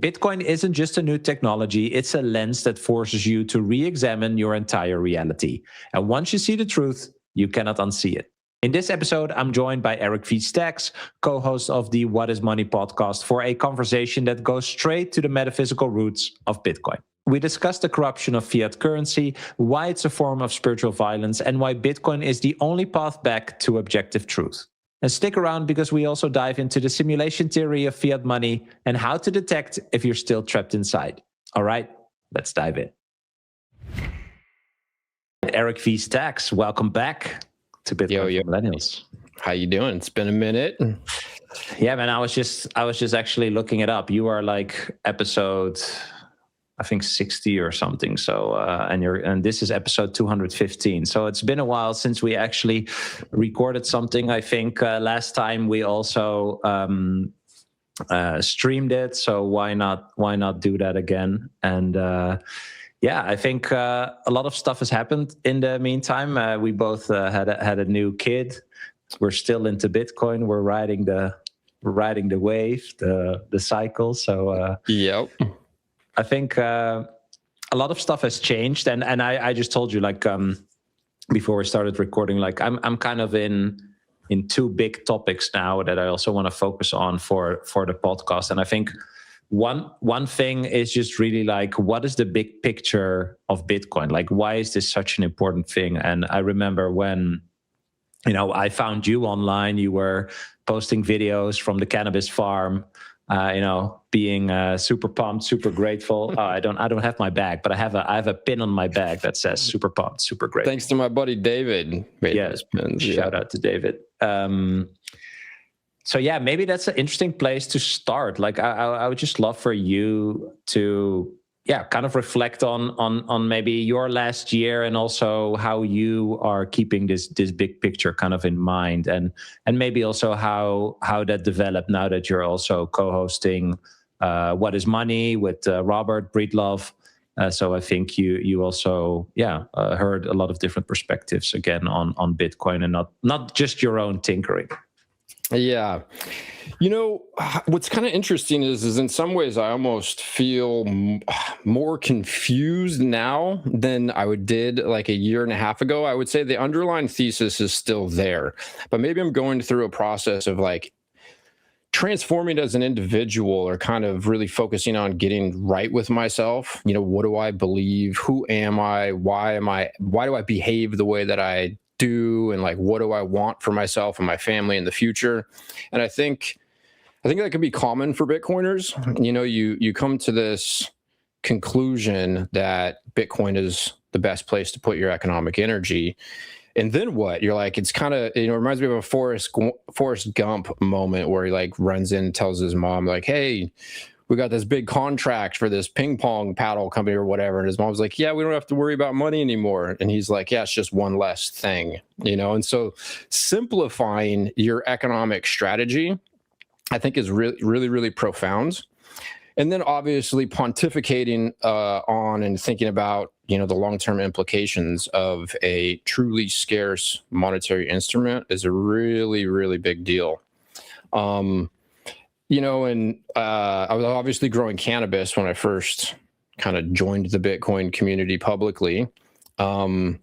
Bitcoin isn't just a new technology, it's a lens that forces you to re-examine your entire reality. And once you see the truth, you cannot unsee it. In this episode, I'm joined by Eric V. Stacks, co-host of the What is Money podcast, for a conversation that goes straight to the metaphysical roots of Bitcoin. We discuss the corruption of fiat currency, why it's a form of spiritual violence, and why Bitcoin is the only path back to objective truth. And stick around because we also dive into the simulation theory of fiat money and how to detect if you're still trapped inside. All right, let's dive in. Eric V. Stacks, welcome back to Bitcoin for Millennials. How you doing? It's been a minute. Yeah, man, I was just actually looking it up. You are like episode, I think 60 or something. So, and this is episode 215. So it's been a while since we actually recorded something. I think last time we also streamed it. So why not do that again? And yeah, I think a lot of stuff has happened in the meantime. We both had a new kid. We're still into Bitcoin. We're riding the wave, the cycle. So yep. I think a lot of stuff has changed, and I just told you, like, before we started recording, like I'm kind of in two big topics now that I also want to focus on for the podcast. And I think one thing is just really like, what is the big picture of Bitcoin? Like, why is this such an important thing? And I remember when, I found you online, you were posting videos from the cannabis farm. Being super pumped, super grateful. I don't have my bag, but I have a pin on my bag that says super pumped, super grateful. Thanks to my buddy David. Yes, shout out to David. So yeah, maybe that's an interesting place to start. Like I would just love for you to kind of reflect on maybe your last year, and also how you are keeping this big picture kind of in mind, and maybe also how that developed now that you're also co-hosting What is Money with Robert Breedlove. So I think you also heard a lot of different perspectives again on Bitcoin, and not just your own tinkering. Yeah. What's kind of interesting is in some ways I almost feel more confused now than I did like a year and a half ago. I would say the underlying thesis is still there, but maybe I'm going through a process of like transforming as an individual, or kind of really focusing on getting right with myself. What do I believe? Who am I? Why do I behave the way that I do? And like, what do I want for myself and my family in the future? And I think that could be common for Bitcoiners. You come to this conclusion that Bitcoin is the best place to put your economic energy. And then what? You're like, it's kind of, it reminds me of a Forrest Gump moment where he like runs in and tells his mom, like, hey, we got this big contract for this ping pong paddle company or whatever. And his mom's like, yeah, we don't have to worry about money anymore. And he's like, yeah, it's just one less thing, And so simplifying your economic strategy, I think, is really, really, really profound. And then obviously pontificating on and thinking about, the long-term implications of a truly scarce monetary instrument is a really, really big deal. And I was obviously growing cannabis when I first kind of joined the Bitcoin community publicly. And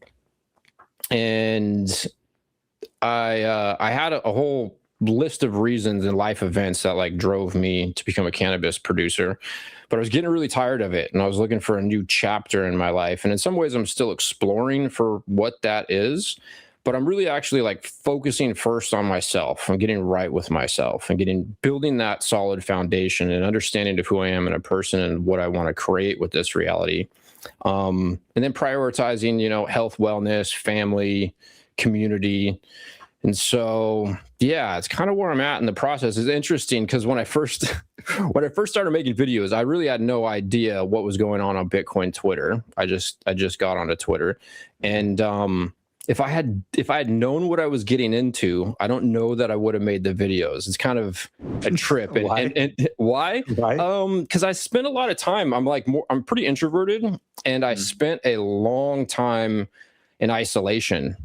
I had a whole list of reasons and life events that like drove me to become a cannabis producer, but I was getting really tired of it, and I was looking for a new chapter in my life. And in some ways I'm still exploring for what that is, but I'm really actually like focusing first on myself and getting right with myself and building that solid foundation and understanding of who I am and a person and what I want to create with this reality. And then prioritizing, health, wellness, family, community. And so, yeah, it's kind of where I'm at in the process. It's interesting because when I first started making videos, I really had no idea what was going on Bitcoin Twitter. I just got onto Twitter, and if I had known what I was getting into, I don't know that I would have made the videos. It's kind of a trip. Why? And why? Because I spent a lot of time. I'm pretty introverted, and I spent a long time in isolation.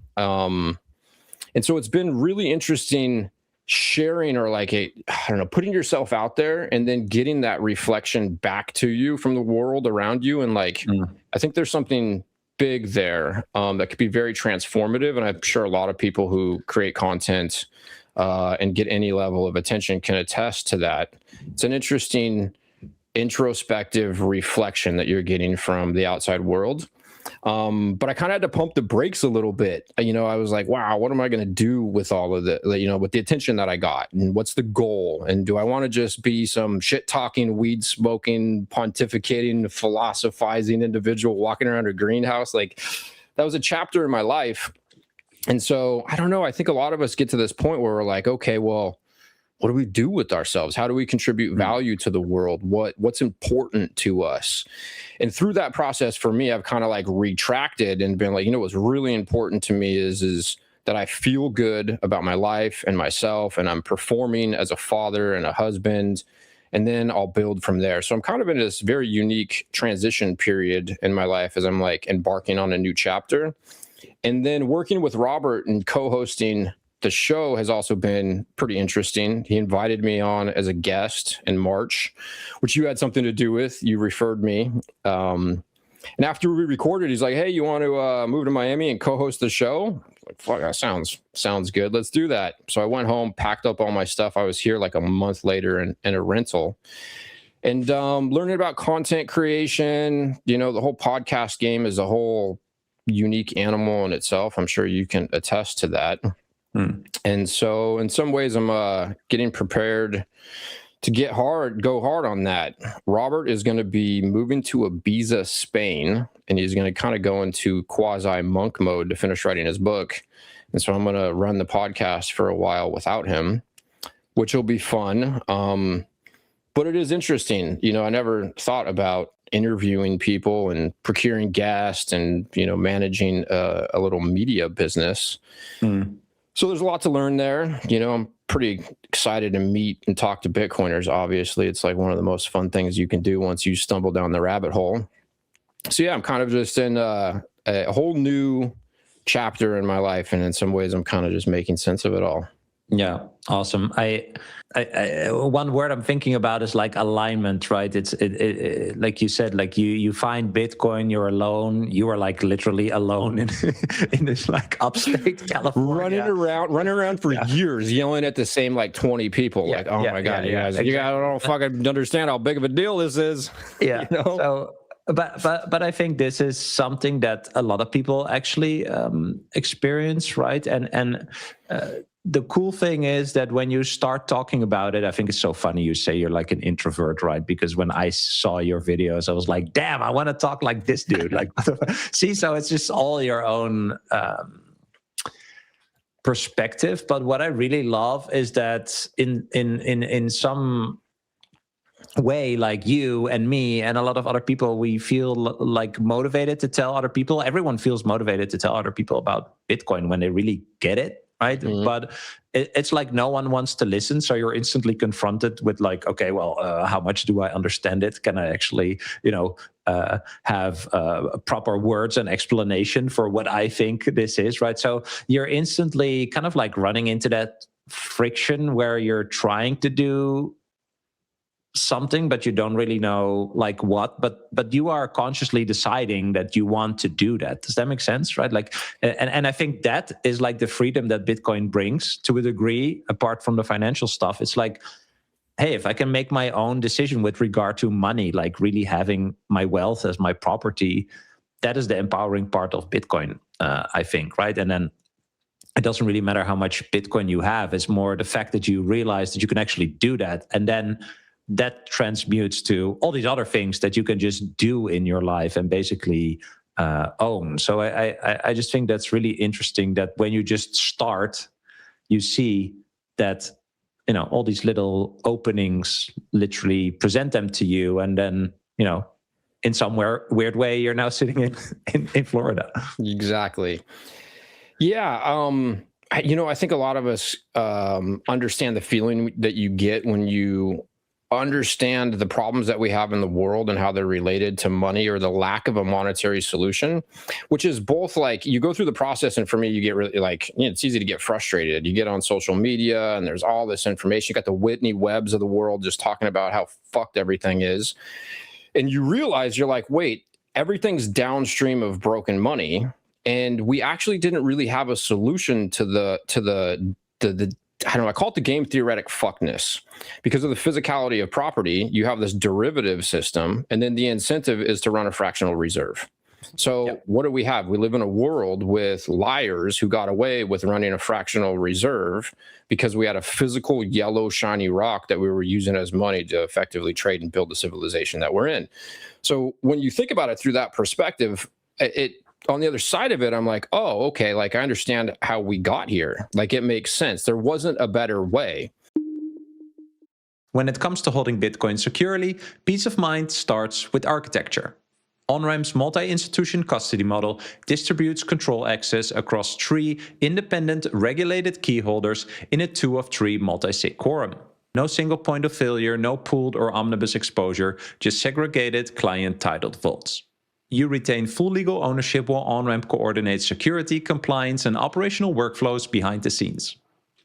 And so it's been really interesting sharing or like I don't know, putting yourself out there and then getting that reflection back to you from the world around you. And like, I think there's something big there that could be very transformative. And I'm sure a lot of people who create content and get any level of attention can attest to that. It's an interesting introspective reflection that you're getting from the outside world. But I kind of had to pump the brakes a little bit. You know, I was like, wow, what am I going to do with all of the, you know, with the attention that I got, and what's the goal? And do I want to just be some shit talking, weed smoking, pontificating, philosophizing individual walking around a greenhouse? Like, that was a chapter in my life. And so I don't know. I think a lot of us get to this point where we're like, okay, well, what do we do with ourselves? How do we contribute value to the world? What's important to us? And through that process, for me, I've kind of like retracted and been like, you know, what's really important to me is that I feel good about my life and myself, and I'm performing as a father and a husband, and then I'll build from there. So I'm kind of in this very unique transition period in my life as I'm like embarking on a new chapter. And then working with Robert and co-hosting the show has also been pretty interesting. He invited me on as a guest in March, which you had something to do with. You referred me. And after we recorded, he's like, hey, you want to move to Miami and co-host the show? I'm like, fuck, that sounds good. Let's do that. So I went home, packed up all my stuff. I was here like a month later in a rental. And learning about content creation, you know, the whole podcast game is a whole unique animal in itself. I'm sure you can attest to that. And so in some ways, I'm getting prepared to go hard on that. Robert is going to be moving to Ibiza, Spain, and he's going to kind of go into quasi monk mode to finish writing his book. And so I'm going to run the podcast for a while without him, which will be fun. But it is interesting. You know, I never thought about interviewing people and procuring guests and, you know, managing a little media business. So there's a lot to learn there. You know, I'm pretty excited to meet and talk to Bitcoiners. Obviously, it's like one of the most fun things you can do once you stumble down the rabbit hole. So yeah, I'm kind of just in a whole new chapter in my life. And in some ways, I'm kind of just making sense of it all. Yeah, awesome. I one word I'm thinking about is like alignment, right? It's like you said, like you find Bitcoin, you're alone. You are like literally alone in this like upstate California, running around for years, yelling at the same like 20 people. Like, oh my god, you guys, exactly. You guys don't fucking understand how big of a deal this is. Yeah. You know? So, but I think this is something that a lot of people actually experience, right? And the cool thing is that when you start talking about it, I think it's so funny you say you're like an introvert, right? Because when I saw your videos, I was like, damn, I want to talk like this dude. Like, see, so it's just all your own perspective. But what I really love is that in some way, like you and me and a lot of other people, we feel like motivated to tell other people. Everyone feels motivated to tell other people about Bitcoin when they really get it. Right. But it's like no one wants to listen. So you're instantly confronted with like, OK, well, how much do I understand it? Can I actually, you know, have proper words and explanation for what I think this is? Right. So you're instantly kind of like running into that friction where you're trying to do something, but you don't really know like what, but you are consciously deciding that you want to do that. Does that make sense? Right? Like, and I think that is like the freedom that Bitcoin brings to a degree, apart from the financial stuff. It's like, hey, if I can make my own decision with regard to money, like really having my wealth as my property, that is the empowering part of Bitcoin, I think, right? And then it doesn't really matter how much Bitcoin you have. It's more the fact that you realize that you can actually do that. And then that transmutes to all these other things that you can just do in your life and basically own. So I just think that's really interesting that when you just start, you see that, you know, all these little openings literally present them to you. And then, you know, in some weird way, you're now sitting in Florida. Exactly. Yeah. You know, I think a lot of us understand the feeling that you get when you understand the problems that we have in the world and how they're related to money or the lack of a monetary solution, which is both like you go through the process. And for me, you get really like, it's easy to get frustrated. You get on social media and there's all this information. You got the Whitney Webbs of the world just talking about how fucked everything is. And you realize you're like, wait, everything's downstream of broken money. And we actually didn't really have a solution to the I don't know, I call it the game theoretic fuckness. Because of the physicality of property, you have this derivative system, and then the incentive is to run a fractional reserve. So what do we have? We live in a world with liars who got away with running a fractional reserve because we had a physical yellow shiny rock that we were using as money to effectively trade and build the civilization that we're in. So when you think about it through that perspective, on the other side of it, I'm like, oh, okay, like I understand how we got here. Like it makes sense. There wasn't a better way. When it comes to holding Bitcoin securely, peace of mind starts with architecture. OnRamp's multi-institution custody model distributes control access across 3 independent regulated key holders in a 2 of 3 multi-sig quorum. No single point of failure, no pooled or omnibus exposure, just segregated client-titled vaults. You retain full legal ownership while OnRamp coordinates security, compliance, and operational workflows behind the scenes.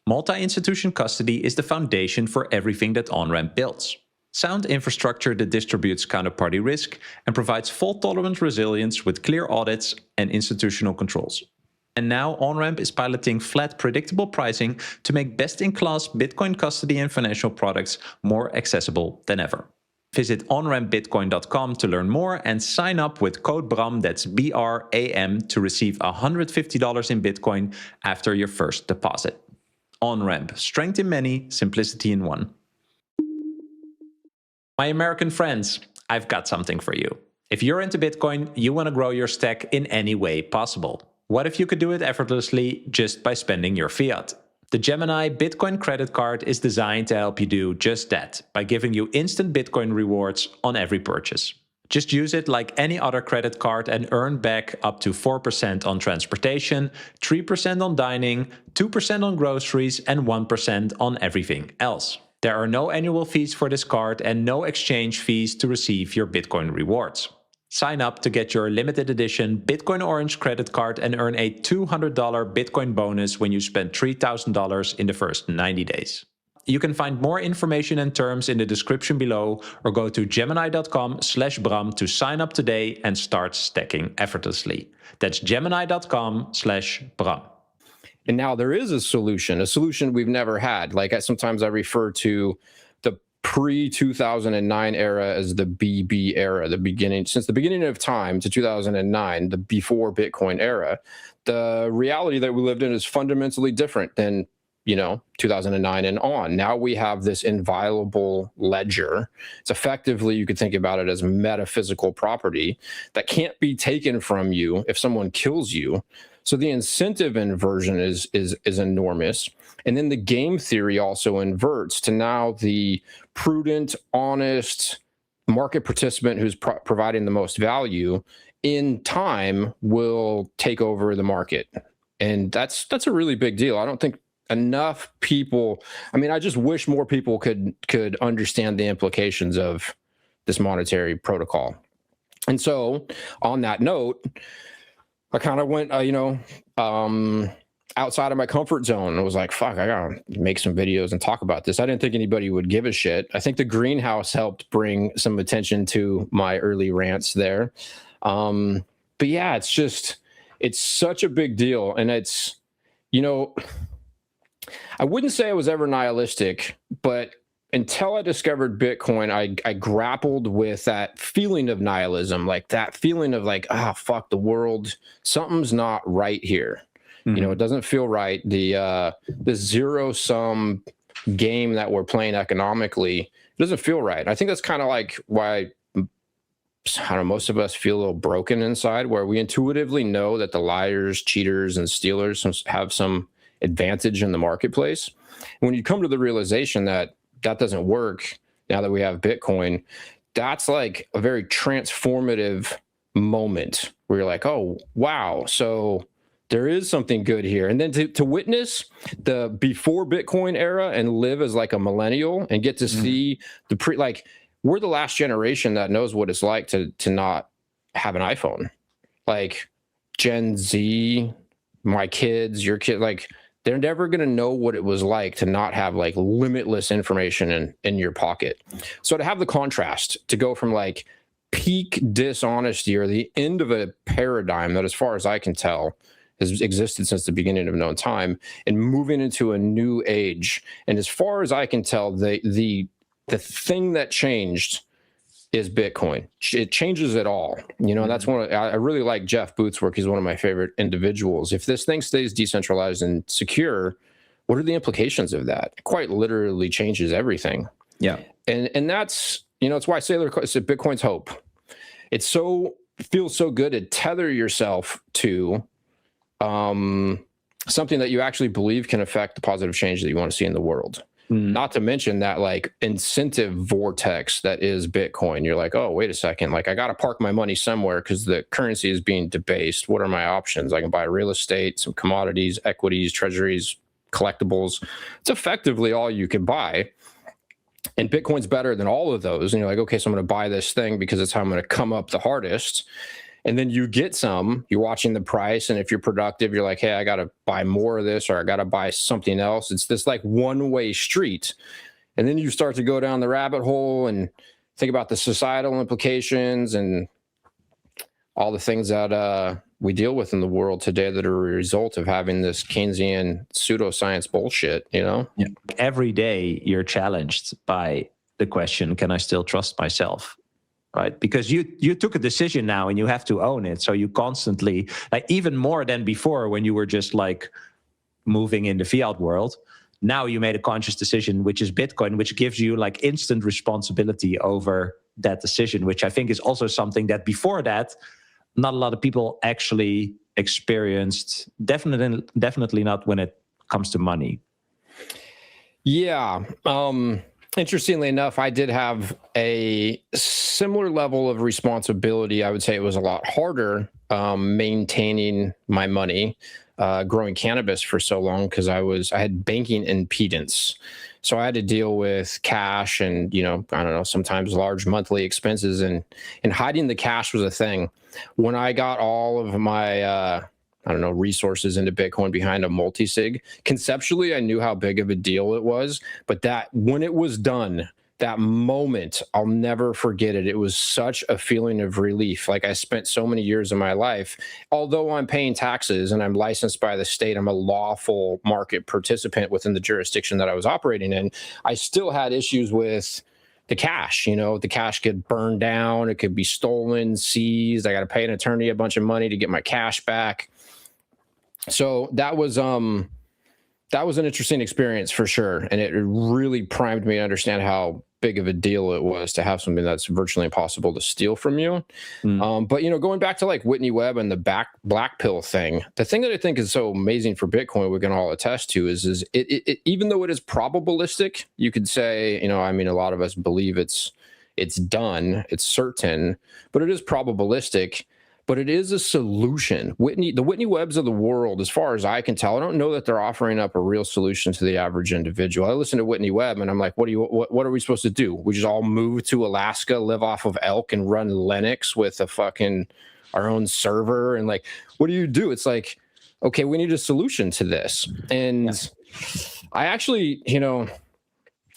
Multi-institution custody is the foundation for everything that OnRamp builds. Sound infrastructure that distributes counterparty risk and provides fault-tolerant resilience with clear audits and institutional controls. And now OnRamp is piloting flat, predictable pricing to make best-in-class Bitcoin custody and financial products more accessible than ever. Visit onrampbitcoin.com to learn more and sign up with code BRAM, that's BRAM, to receive $150 in Bitcoin after your first deposit. OnRamp, strength in many, simplicity in one. My American friends, I've got something for you. If you're into Bitcoin, you want to grow your stack in any way possible. What if you could do it effortlessly just by spending your fiat? The Gemini Bitcoin credit card is designed to help you do just that by giving you instant Bitcoin rewards on every purchase. Just use it like any other credit card and earn back up to 4% on transportation, 3% on dining, 2% on groceries, and 1% on everything else. There are no annual fees for this card and no exchange fees to receive your Bitcoin rewards. Sign up to get your limited edition Bitcoin Orange credit card and earn a $200 Bitcoin bonus when you spend $3,000 in the first 90 days. You can find more information and terms in the description below or go to gemini.com/Bram to sign up today and start stacking effortlessly. That's gemini.com/Bram. And now there is a solution we've never had. Like sometimes I refer to the pre-2009 era as the BB era, since the beginning of time to 2009, the before Bitcoin era. The reality that we lived in is fundamentally different than 2009 and on. Now we have this inviolable ledger. It's effectively, you could think about it as metaphysical property that can't be taken from you if someone kills you. So the incentive inversion is enormous. And then the game theory also inverts to now the prudent, honest market participant who's providing the most value in time will take over the market. And that's a really big deal. I don't think enough people, I just wish more people could understand the implications of this monetary protocol. And so on that note, I kind of went, outside of my comfort zone. I was like, fuck, I gotta make some videos and talk about this. I didn't think anybody would give a shit. I think the greenhouse helped bring some attention to my early rants there. But yeah, it's such a big deal. And it's, I wouldn't say I was ever nihilistic, but until I discovered Bitcoin, I grappled with that feeling of nihilism, like that feeling of like, fuck the world, something's not right here. Mm-hmm. It doesn't feel right. The zero sum game that we're playing economically, it doesn't feel right. I think that's kind of like why most of us feel a little broken inside, where we intuitively know that the liars, cheaters, and stealers have some advantage in the marketplace. When you come to the realization that doesn't work now that we have Bitcoin, that's like a very transformative moment where you're like, oh, wow. So there is something good here. And then to witness the before Bitcoin era and live as like a millennial and get to see the like, we're the last generation that knows what it's like to not have an iPhone. Like Gen Z, my kids, your kid, like they're never going to know what it was like to not have like limitless information in your pocket. So to have the contrast, to go from like peak dishonesty or the end of a paradigm that, as far as I can tell, has existed since the beginning of known time, and moving into a new age. And as far as I can tell, the thing that changed is Bitcoin. It changes it all, you know. And that's I really like Jeff Booth's work. He's one of my favorite individuals. If this thing stays decentralized and secure, what are the implications of that? It quite literally changes everything. Yeah. And that's, you know, it's why Sailor said Bitcoin's hope. It feels so good to tether yourself to something that you actually believe can affect the positive change that you want to see in the world. Not to mention that like incentive vortex that is Bitcoin. You're like, oh, wait a second. Like I got to park my money somewhere because the currency is being debased. What are my options? I can buy real estate, some commodities, equities, treasuries, collectibles. It's effectively all you can buy. And Bitcoin's better than all of those. And you're like, okay, so I'm going to buy this thing because it's how I'm going to come up the hardest. And then you get some, you're watching the price. And if you're productive, you're like, hey, I got to buy more of this, or I got to buy something else. It's this like one-way street. And then you start to go down the rabbit hole and think about the societal implications and all the things that we deal with in the world today that are a result of having this Keynesian pseudoscience bullshit, you know? Yeah. Every day you're challenged by the question, can I still trust myself? Right? Because you took a decision now and you have to own it. So you constantly, like even more than before when you were just like moving in the fiat world, now you made a conscious decision, which is Bitcoin, which gives you like instant responsibility over that decision, which I think is also something that before that, not a lot of people actually experienced. Definitely not when it comes to money. Yeah. Interestingly enough, I did have a similar level of responsibility. I would say it was a lot harder maintaining my money, growing cannabis for so long, because I had banking impedance. So I had to deal with cash and, you know, I don't know, sometimes large monthly expenses, and hiding the cash was a thing. When I got all of my resources into Bitcoin behind a multi-sig, conceptually, I knew how big of a deal it was. But that when it was done, that moment, I'll never forget it. It was such a feeling of relief. Like I spent so many years of my life, although I'm paying taxes and I'm licensed by the state, I'm a lawful market participant within the jurisdiction that I was operating in. I still had issues with the cash. You know, the cash could burn down, it could be stolen, seized. I got to pay an attorney a bunch of money to get my cash back. So that was an interesting experience for sure. And it really primed me to understand how big of a deal it was to have something that's virtually impossible to steal from you. But, you know, going back to like Whitney Webb and the black pill thing, the thing that I think is so amazing for Bitcoin, we can all attest to is it even though it is probabilistic, you could say, you know, I mean, a lot of us believe it's done, it's certain, but it is probabilistic. But it is a solution. The Whitney Webbs of the world, as far as I can tell, I don't know that they're offering up a real solution to the average individual. I listen to Whitney Webb and I'm like, what are we supposed to do? We just all move to Alaska, live off of elk, and run Linux with our own server? And like, what do you do? It's like, okay, we need a solution to this. And I actually, you know,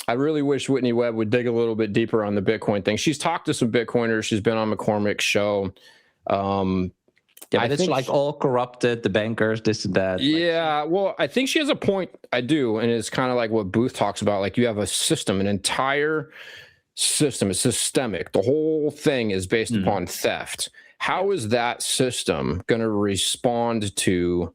I really wish Whitney Webb would dig a little bit deeper on the Bitcoin thing. She's talked to some Bitcoiners. She's been on McCormick's show. But it's like all corrupted, the bankers, this and that. Yeah, well, I think she has a point. I do. And it's kind of like what Booth talks about. Like you have a system, an entire system. It's systemic. The whole thing is based upon theft. How is that system going to respond to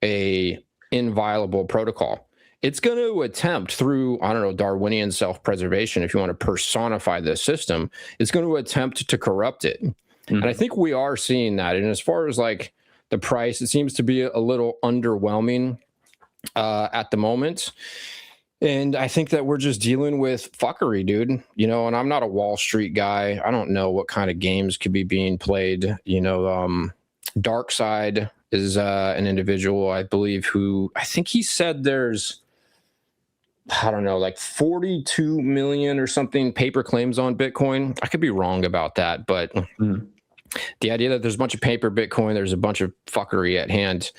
a inviolable protocol? It's going to attempt through, I don't know, Darwinian self-preservation, if you want to personify this system, it's going to attempt to corrupt it. And I think we are seeing that. And as far as like the price, it seems to be a little underwhelming at the moment. And I think that we're just dealing with fuckery, dude. You know, and I'm not a Wall Street guy. I don't know what kind of games could be being played. You know, dark side is an individual, I believe, who I think he said there's, I don't know, like 42 million or something paper claims on Bitcoin. I could be wrong about that, but the idea that there's a bunch of paper Bitcoin, there's a bunch of fuckery at hand,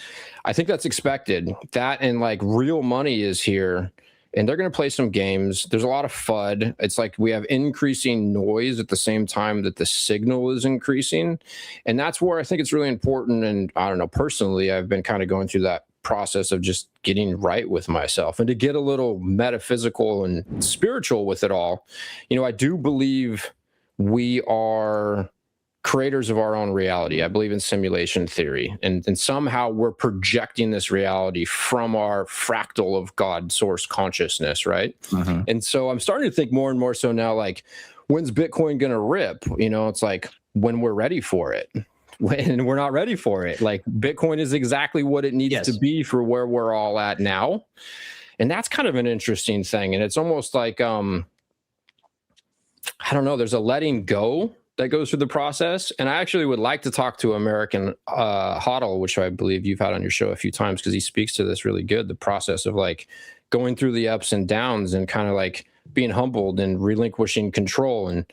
I think that's expected. That and like real money is here, and they're going to play some games. There's a lot of FUD. It's like we have increasing noise at the same time that the signal is increasing. And that's where I think it's really important. And I don't know, personally, I've been kind of going through that process of just getting right with myself and to get a little metaphysical and spiritual with it all. You know, I do believe we are creators of our own reality. I believe in simulation theory, and somehow we're projecting this reality from our fractal of God source consciousness, right? And so I'm starting to think more and more so now, like, when's Bitcoin gonna rip? You know, it's like when we're ready for it. When we're not ready for it. Like, Bitcoin is exactly what it needs to be for where we're all at now. And that's kind of an interesting thing. And it's almost like I don't know, there's a letting go that goes through the process. And I actually would like to talk to American Hodl, which I believe you've had on your show a few times, because he speaks to this really good, the process of like going through the ups and downs and kind of like being humbled and relinquishing control. And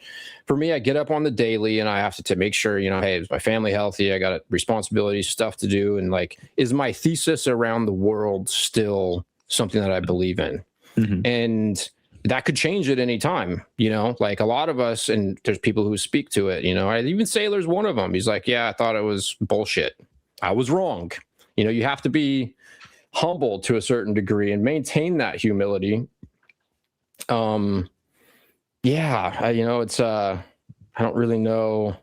for me, I get up on the daily and I have to make sure, you know, hey, is my family healthy? I got responsibilities, stuff to do. And like, is my thesis around the world still something that I believe in? And that could change at any time, you know, like a lot of us, and there's people who speak to it, you know, I even Sailor's one of them. He's like, yeah, I thought it was bullshit. I was wrong. You know, you have to be humble to a certain degree and maintain that humility. You know, it's, I don't really know.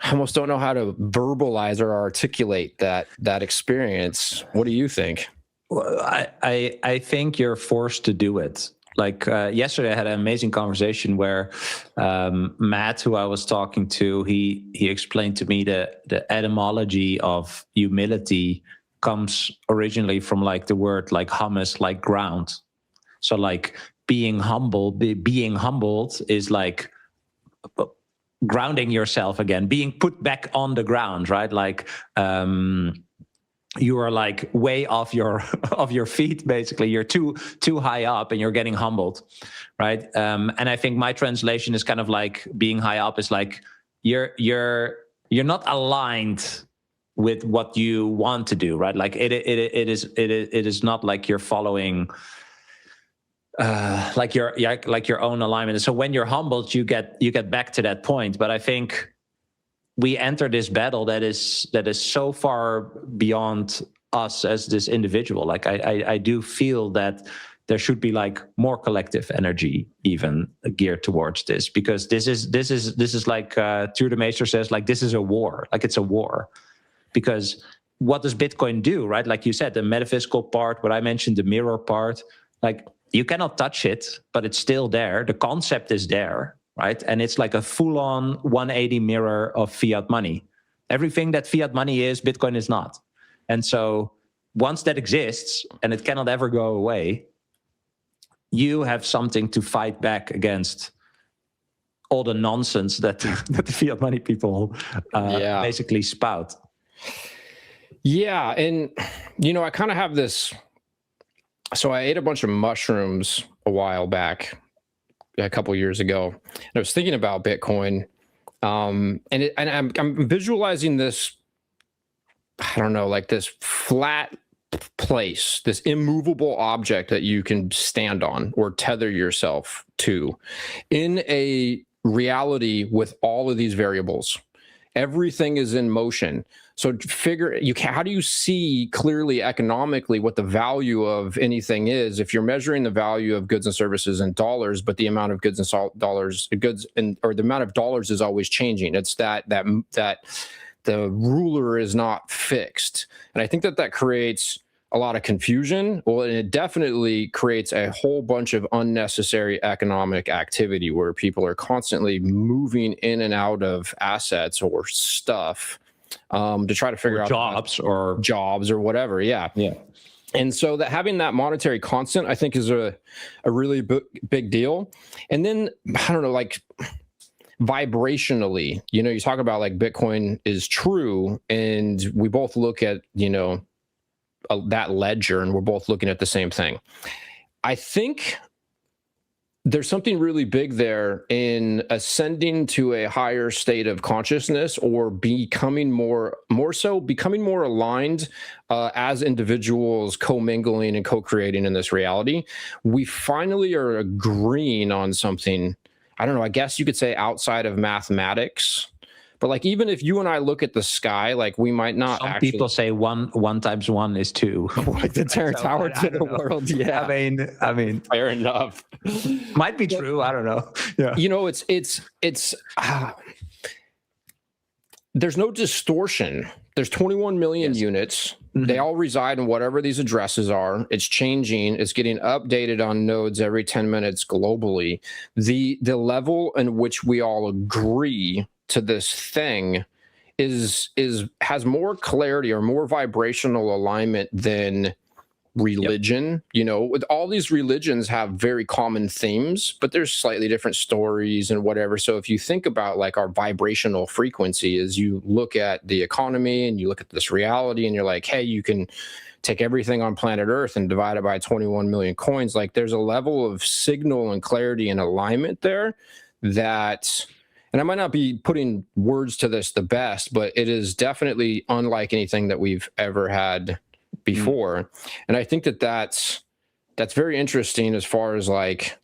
I almost don't know how to verbalize or articulate that experience. What do you think? Well, I think you're forced to do it. Like yesterday, I had an amazing conversation where Matt, who I was talking to, he explained to me the etymology of humility comes originally from like the word like humus, like ground. So like being humbled is like grounding yourself again, being put back on the ground, right? Like you are like way off your feet, basically. You're too high up and you're getting humbled, right? And I think my translation is kind of like being high up is like you're not aligned with what you want to do, right? Like it is not like you're following like your own alignment. And so when you're humbled, you get back to that point. But I think we enter this battle that is so far beyond us as this individual. Like I do feel that there should be like more collective energy even geared towards this, because this is like Tuur de Meester says, like this is a war. Like it's a war, because what does Bitcoin do, right? Like you said, the metaphysical part, what I mentioned, the mirror part, like you cannot touch it, but it's still there. The concept is there. Right. And it's like a full on 180 mirror of fiat money. Everything that fiat money is, Bitcoin is not. And so once that exists and it cannot ever go away, you have something to fight back against all the nonsense that the fiat money people basically spout. Yeah. And, you know, I kind of have this. So I ate a bunch of mushrooms a while back, a couple years ago, and I was thinking about Bitcoin, and I'm visualizing this, I don't know, like this flat place, this immovable object that you can stand on or tether yourself to in a reality with all of these variables. Everything is in motion. So how do you see clearly economically what the value of anything is if you're measuring the value of goods and services in dollars, but the amount of goods and or the amount of dollars is always changing? It's that the ruler is not fixed. And I think that creates a lot of confusion. Well, and it definitely creates a whole bunch of unnecessary economic activity where people are constantly moving in and out of assets or stuff to try to figure out jobs or whatever. Yeah. And so that having that monetary constant, I think, is a really big deal. And then I don't know, like vibrationally, you talk about like Bitcoin is true, and we both look at, that ledger, and we're both looking at the same thing. I think there's something really big there in ascending to a higher state of consciousness, or becoming more aligned as individuals, commingling and co-creating in this reality. We finally are agreeing on something, I don't know, I guess you could say outside of mathematics. But like, even if you and I look at the sky, like we might not. Some people say one times one is two. Like the Terrence Howard to the world. Yeah, I mean, fair enough. Might be true. I don't know. Yeah, it's there's no distortion. There's 21 million units. Mm-hmm. They all reside in whatever these addresses are. It's changing. It's getting updated on nodes every 10 minutes globally. The level in which we all agree to this thing has more clarity or more vibrational alignment than religion. With all these religions have very common themes, but there's slightly different stories and whatever. So if you think about like our vibrational frequency, as you look at the economy and you look at this reality and you're like, hey, you can take everything on planet Earth and divide it by 21 million coins. Like there's a level of signal and clarity and alignment there that, and I might not be putting words to this the best, but it is definitely unlike anything that we've ever had before. And I think that's very interesting as far as like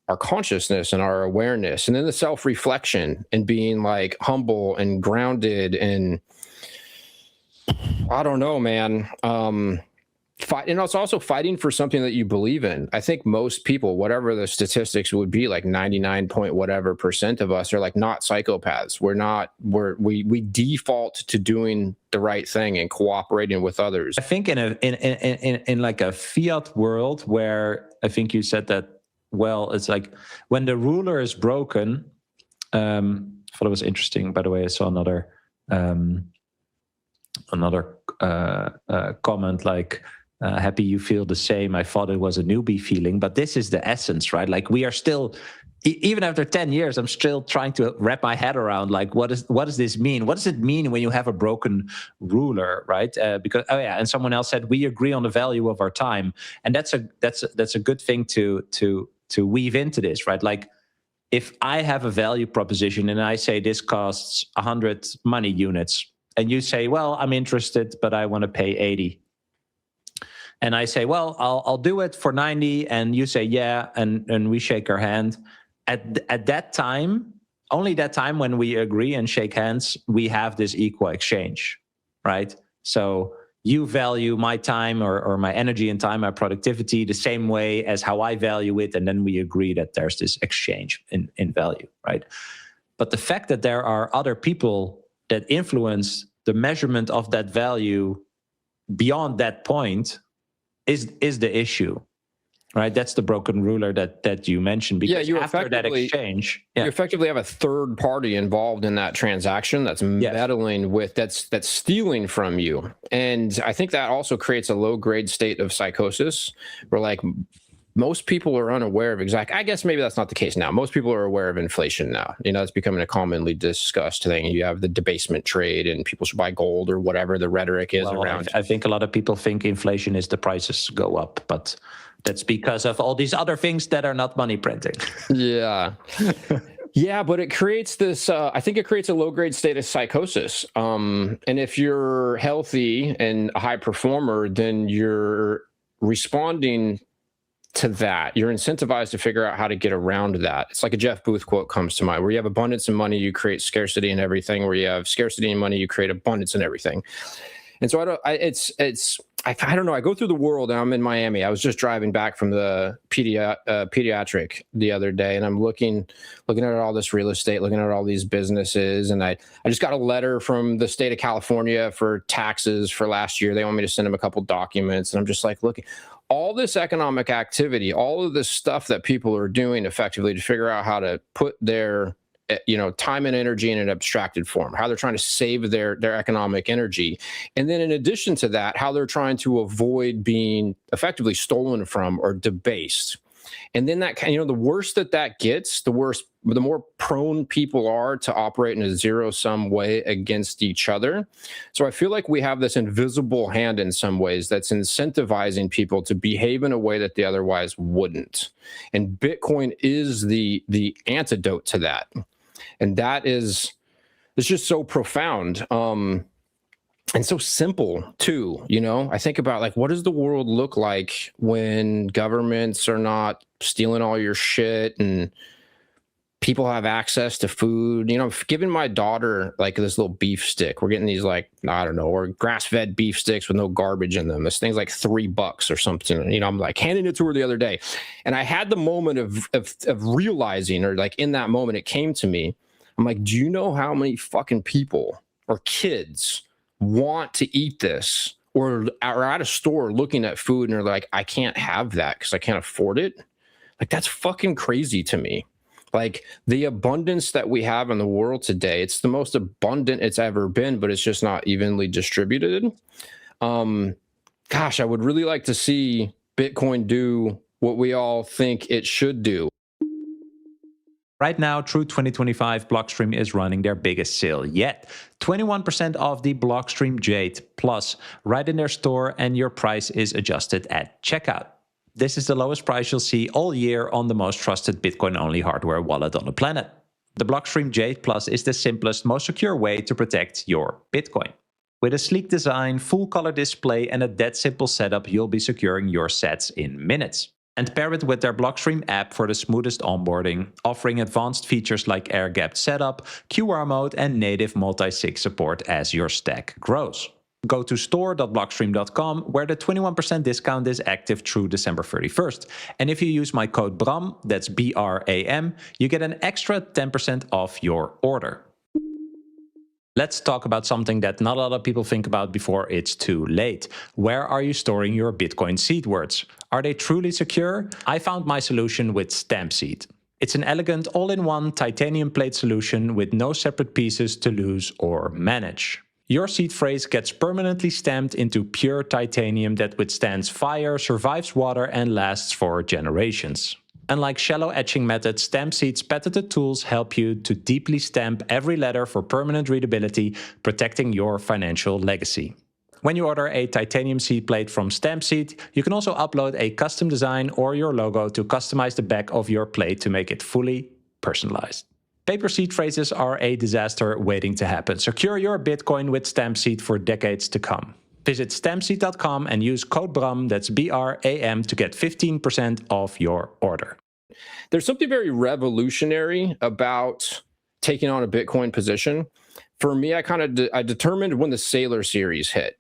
our consciousness and our awareness, and then the self-reflection and being like humble and grounded, and I don't know, man. And it's also fighting for something that you believe in. I think most people, whatever the statistics would be, like 99 point whatever % of us are like not psychopaths. We default to doing the right thing and cooperating with others. I think in like a fiat world where I think you said that, well, it's like when the ruler is broken. I thought it was interesting, by the way. I saw another comment like, happy you feel the same. I thought it was a newbie feeling, but this is the essence, right? Like we are still, even after 10 years, I'm still trying to wrap my head around like, what does this mean? What does it mean when you have a broken ruler, right? Because, and someone else said, we agree on the value of our time. And that's a good thing to weave into this, right? Like if I have a value proposition and I say this costs 100 money units, and you say, well, I'm interested, but I want to pay 80. And I say, well, I'll do it for 90. And you say, yeah. And we shake our hand. At that time, only that time when we agree and shake hands, we have this equal exchange, right? So you value my time or my energy and time, my productivity, the same way as how I value it. And then we agree that there's this exchange in value, right? But the fact that there are other people that influence the measurement of that value beyond that point is the issue, right? That's the broken ruler that you mentioned. Because you after that exchange, you effectively have a third party involved in that transaction that's meddling with, that's stealing from you. And I think that also creates a low grade state of psychosis where like most people are unaware of I guess maybe that's not the case now. Most people are aware of inflation now. It's becoming a commonly discussed thing. You have the debasement trade and people should buy gold or whatever the rhetoric is around. I think a lot of people think inflation is the prices go up, but that's because of all these other things that are not money printing. Yeah. Yeah, but it creates this, I think it creates a low-grade state of psychosis. And if you're healthy and a high performer, then you're responding to that. You're incentivized to figure out how to get around that. It's like a Jeff Booth quote comes to mind, where you have abundance in money, you create scarcity in everything. Where you have scarcity in money, you create abundance in everything. And so I don't know. I go through the world and I'm in Miami. I was just driving back from the pediatric the other day, and I'm looking at all this real estate, looking at all these businesses. And I just got a letter from the state of California for taxes for last year. They want me to send them a couple documents. And I'm just like, looking, all this economic activity, all of this stuff that people are doing effectively to figure out how to put their time and energy in an abstracted form, how they're trying to save their economic energy. And then in addition to that, how they're trying to avoid being effectively stolen from or debased. And then that, you know, the worse that gets, the more prone people are to operate in a zero-sum way against each other. So I feel like we have this invisible hand in some ways that's incentivizing people to behave in a way that they otherwise wouldn't. And Bitcoin is the antidote to that. And it's just so profound. And so simple too, you know. I think about, like, what does the world look like when governments are not stealing all your shit and people have access to food? You know, giving my daughter like this little beef stick. We're getting these, like, I don't know, or grass-fed beef sticks with no garbage in them. This thing's like $3 or something. You know, I'm like handing it to her the other day, and I had the moment of realizing, or like in that moment, it came to me. I'm like, do you know how many fucking people or kids want to eat this, or are at a store looking at food and are like, I can't have that because I can't afford it? Like, that's fucking crazy to me. Like, the abundance that we have in the world today, it's the most abundant it's ever been, but it's just not evenly distributed. Gosh, I would really like to see Bitcoin do what we all think it should do. Right now, through 2025, Blockstream is running their biggest sale yet. 21% off the Blockstream Jade Plus right in their store, and your price is adjusted at checkout. This is the lowest price you'll see all year on the most trusted Bitcoin-only hardware wallet on the planet. The Blockstream Jade Plus is the simplest, most secure way to protect your Bitcoin. With a sleek design, full color display, and a dead simple setup, you'll be securing your sats in minutes. And pair it with their Blockstream app for the smoothest onboarding, offering advanced features like air-gapped setup, QR mode, and native multi-sig support as your stack grows. Go to store.blockstream.com, where the 21% discount is active through December 31st. And if you use my code BRAM, that's BRAM, you get an extra 10% off your order. Let's talk about something that not a lot of people think about before it's too late. Where are you storing your Bitcoin seed words? Are they truly secure? I found my solution with StampSeed. It's an elegant all-in-one titanium plate solution with no separate pieces to lose or manage. Your seed phrase gets permanently stamped into pure titanium that withstands fire, survives water, and lasts for generations. Unlike shallow etching methods, StampSeed's patented tools help you to deeply stamp every letter for permanent readability, protecting your financial legacy. When you order a titanium seed plate from StampSeed, you can also upload a custom design or your logo to customize the back of your plate to make it fully personalized. Paper seed phrases are a disaster waiting to happen. Secure your Bitcoin with StampSeed for decades to come. Visit stampseed.com and use code BRAM, that's BRAM, to get 15% off your order. There's something very revolutionary about taking on a Bitcoin position. For me, I determined when the Sailor series hit.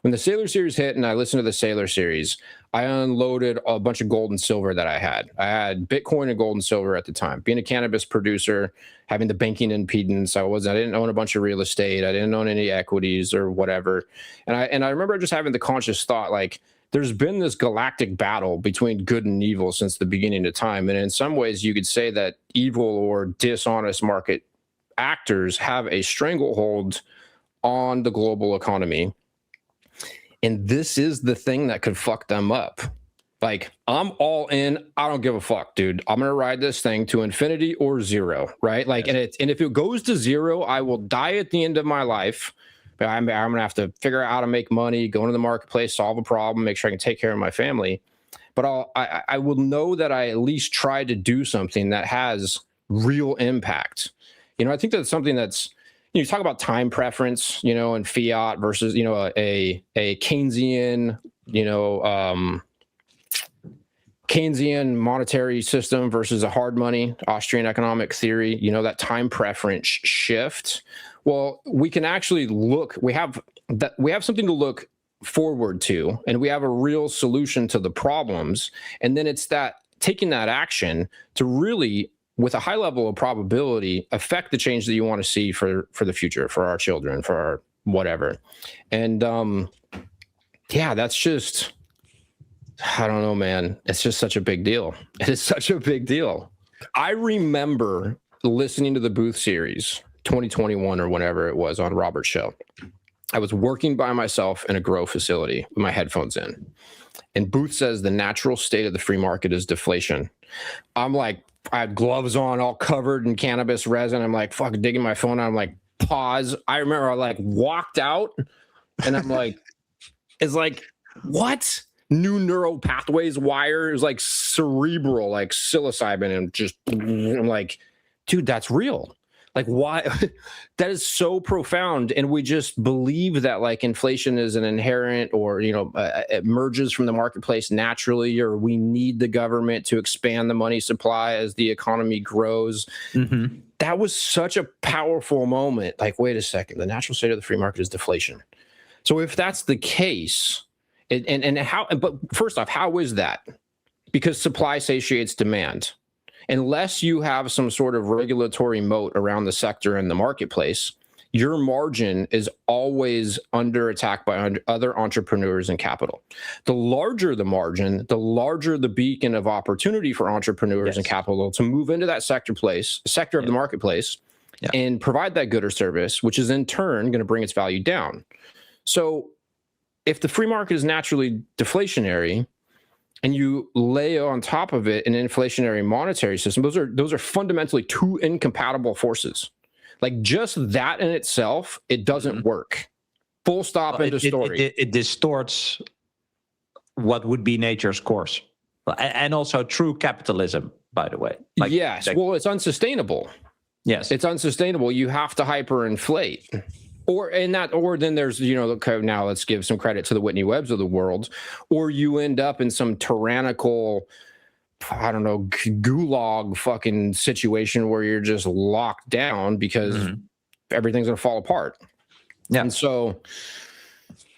When the Sailor series hit and I listened to the Sailor series, I unloaded a bunch of gold and silver that I had. I had Bitcoin and gold and silver at the time. Being a cannabis producer, having the banking impedance, I didn't own a bunch of real estate. I didn't own any equities or whatever. And I remember just having the conscious thought, like, there's been this galactic battle between good and evil since the beginning of time. And in some ways, you could say that evil or dishonest market actors have a stranglehold on the global economy. And this is the thing that could fuck them up. Like, I'm all in. I don't give a fuck, dude. I'm going to ride this thing to infinity or zero, right? Like, yes. And if it goes to zero, I will die at the end of my life. But I'm going to have to figure out how to make money, go into the marketplace, solve a problem, make sure I can take care of my family. But I will know that I at least tried to do something that has real impact. You know, I think that's something that's, you talk about time preference, you know, and fiat versus, you know, a Keynesian, you know, Keynesian monetary system versus a hard money, Austrian economic theory, you know, that time preference shift. Well, we can actually we have something to look forward to, and we have a real solution to the problems. And then it's that taking that action to really, with a high level of probability, affect the change that you want to see for the future, for our children, for our whatever. And yeah, that's just, I don't know, man. It's just such a big deal. It is such a big deal. I remember listening to the Booth series, 2021 or whenever it was, on Robert's show. I was working by myself in a grow facility with my headphones in. And Booth says the natural state of the free market is deflation. I'm like, I had gloves on, all covered in cannabis resin. I'm like, fuck, digging my phone out. I'm like, pause. I remember I like walked out and I'm like, it's like, what? New neural pathways wire is like cerebral, like psilocybin. And just, I'm like, dude, that's real. Like, why? That is so profound. And we just believe that like inflation is an inherent, or, you know, it emerges from the marketplace naturally, or we need the government to expand the money supply as the economy grows. Mm-hmm. That was such a powerful moment. Like, wait a second, the natural state of the free market is deflation. So if that's the case, and how, but first off, how is that? Because supply satiates demand. Unless you have some sort of regulatory moat around the sector and the marketplace, your margin is always under attack by other entrepreneurs and capital. The larger the margin, the larger the beacon of opportunity for entrepreneurs and capital to move into that sector of the marketplace and provide that good or service, which is in turn going to bring its value down. So if the free market is naturally deflationary, and you lay on top of it an inflationary monetary system, those are fundamentally two incompatible forces. Like, just that in itself, it doesn't work. Full stop, end of story. It distorts what would be nature's course, and also true capitalism, by the way. Like, yes, well, it's unsustainable. Yes, it's unsustainable. You have to hyperinflate. Or then there's, you know, now let's give some credit to the Whitney Webbs of the world, or you end up in some tyrannical, I don't know, gulag fucking situation where you're just locked down because everything's going to fall apart. Yeah. And so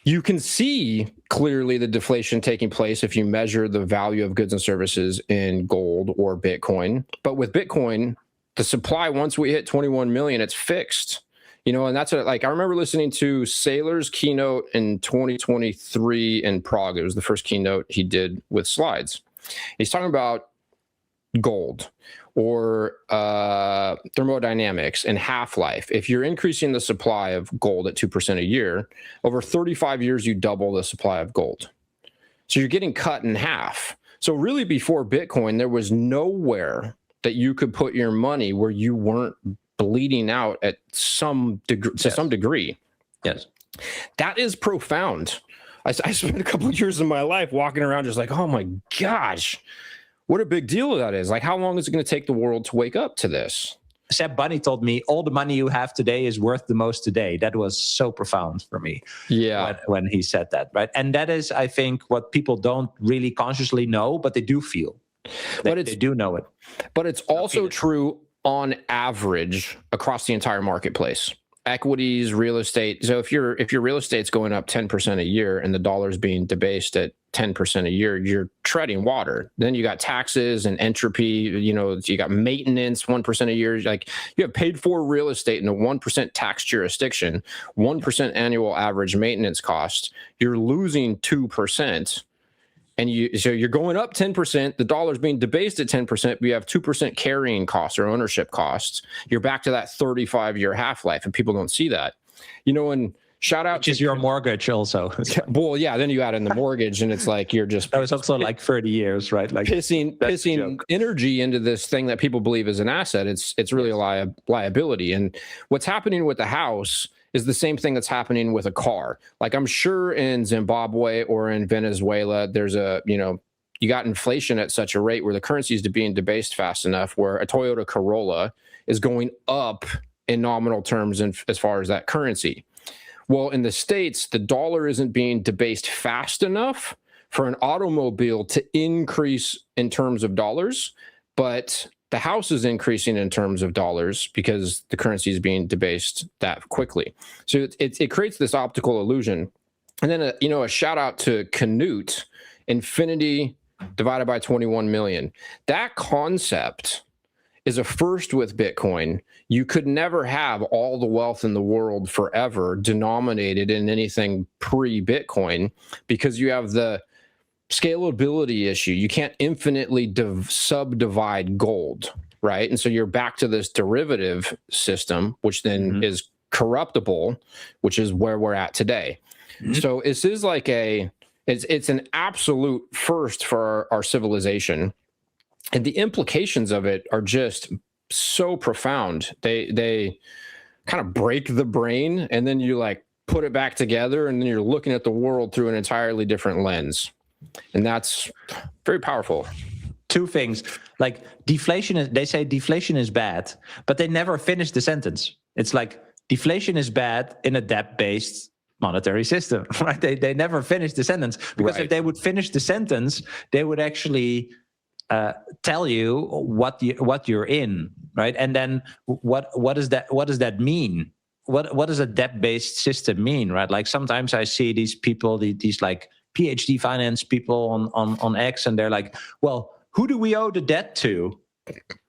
you can see clearly the deflation taking place if you measure the value of goods and services in gold or Bitcoin. But with Bitcoin, the supply, once we hit 21 million, it's fixed. You know, and that's like, I remember listening to Saylor's keynote in 2023 in Prague. It was the first keynote he did with slides. He's talking about gold or thermodynamics and half-life. If you're increasing the supply of gold at 2% a year, over 35 years, you double the supply of gold. So you're getting cut in half. So really, before Bitcoin, there was nowhere that you could put your money where you weren't bleeding out at some degree, to some degree. Yes. That is profound. I spent a couple of years of my life walking around just like, oh my gosh, what a big deal that is. Like, how long is it going to take the world to wake up to this? Seb Bunny told me all the money you have today is worth the most today. That was so profound for me. Yeah. When he said that, right? And that is, I think, what people don't really consciously know, but they do feel. They do know it. But it's also true on average across the entire marketplace. Equities, real estate. So if your real estate's going up 10% a year and the dollar's being debased at 10% a year, you're treading water. Then you got taxes and entropy, you know, you got maintenance 1% a year. Like, you have paid for real estate in a 1% tax jurisdiction, 1% annual average maintenance cost. You're losing 2%. And so you're going up 10%, the dollar's being debased at 10%, but you have 2% carrying costs or ownership costs. You're back to that 35-year half-life, and people don't see that. You know, and shout out to your mortgage also. Well, yeah, then you add in the mortgage, and it's like you're just... That was also like 30 years, right? Like pissing energy into this thing that people believe is an asset. It's really a liability. And what's happening with the house is the same thing that's happening with a car. Like, I'm sure in Zimbabwe or in Venezuela, there's you got inflation at such a rate where the currency is being debased fast enough where a Toyota Corolla is going up in nominal terms as far as that currency. Well, in the States, the dollar isn't being debased fast enough for an automobile to increase in terms of dollars, but the house is increasing in terms of dollars because the currency is being debased that quickly. So it creates this optical illusion. And then, a shout out to Canute, infinity divided by 21 million. That concept is a first with Bitcoin. You could never have all the wealth in the world forever denominated in anything pre-Bitcoin because you have the scalability issue. You can't infinitely subdivide gold, right? And so you're back to this derivative system, which then is corruptible, which is where we're at today. So this is like it's an absolute first for our civilization, and the implications of it are just so profound. They kind of break the brain, and then you like put it back together, and then you're looking at the world through an entirely different lens, and that's very powerful. Two things, like deflation is, they say deflation is bad, but they never finish the sentence. It's like deflation is bad in a debt-based monetary system, right? They never finish the sentence, because if they would finish the sentence, they would actually tell you what you're in, right? And then what does that mean? What does a debt-based system mean, right? Like sometimes I see these people, these like PhD finance people on X, and they're like, well, who do we owe the debt to?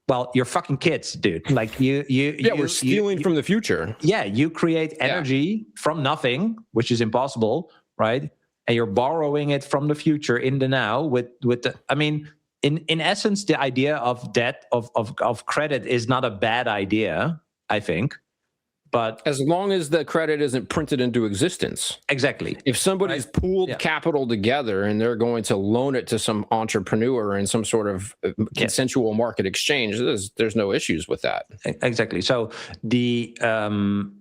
Well, your fucking kids, dude. Like we're stealing from the future. Yeah, you create energy from nothing, which is impossible, right? And you're borrowing it from the future in the now with the, I mean, in essence, the idea of debt, of credit is not a bad idea, I think. But as long as the credit isn't printed into existence. Exactly. If somebody's pooled capital together and they're going to loan it to some entrepreneur in some sort of consensual market exchange, there's no issues with that. Exactly. So the and